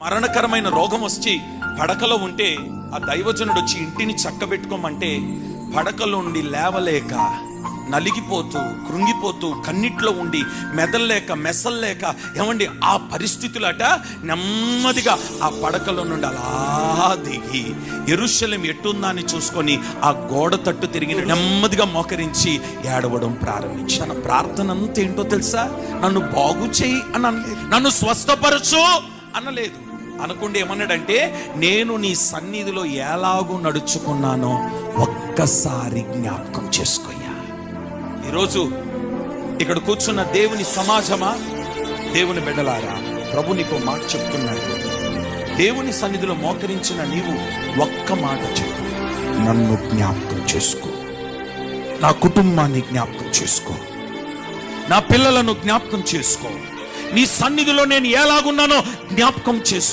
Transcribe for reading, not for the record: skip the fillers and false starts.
మరణకరమైన రోగం వచ్చి పడకలో ఉంటే ఆ దైవజనుడు వచ్చి ఇంటిని చక్కబెట్టుకోమంటే పడకలో ఉండి లేవలేక నలిగిపోతూ కృంగిపోతూ కన్నిట్లో ఉండి మెదల్లేక మెసల్లేక ఏమండి ఆ పరిస్థితులట నెమ్మదిగా ఆ పడకలో నుండి అలా దిగి యెరూషలేము ఎట్టుందని చూసుకొని ఆ గోడ తట్టు తిరిగి నెమ్మదిగా మోకరించి ఏడవడం ప్రారంభించి తన ప్రార్థన అంతా ఏంటో తెలుసా? నన్ను బాగు చేయి అని అనలేదు, నన్ను స్వస్థపరచు అనలేదు. అనుకుంటే ఏమన్నాడంటే, నేను నీ సన్నిధిలో ఎలాగూ నడుచుకున్నానో ఒక్కసారి జ్ఞాపకం చేసుకోయ్యా. ఈరోజు ఇక్కడ కూర్చున్న దేవుని సమాజమా, దేవుని బిడ్డలారా, ప్రభు నీకు మాట చెప్తున్నాడు. దేవుని సన్నిధిలో మోకరించిన నీవు ఒక్క మాట చెప్పు, నన్ను జ్ఞాపకం చేసుకో, నా కుటుంబాన్ని జ్ఞాపకం చేసుకో, నా పిల్లలను జ్ఞాపకం చేసుకో, నీ సన్నిధిలో నేను ఎలాగున్నానో జ్ఞాపకం చేసుకో.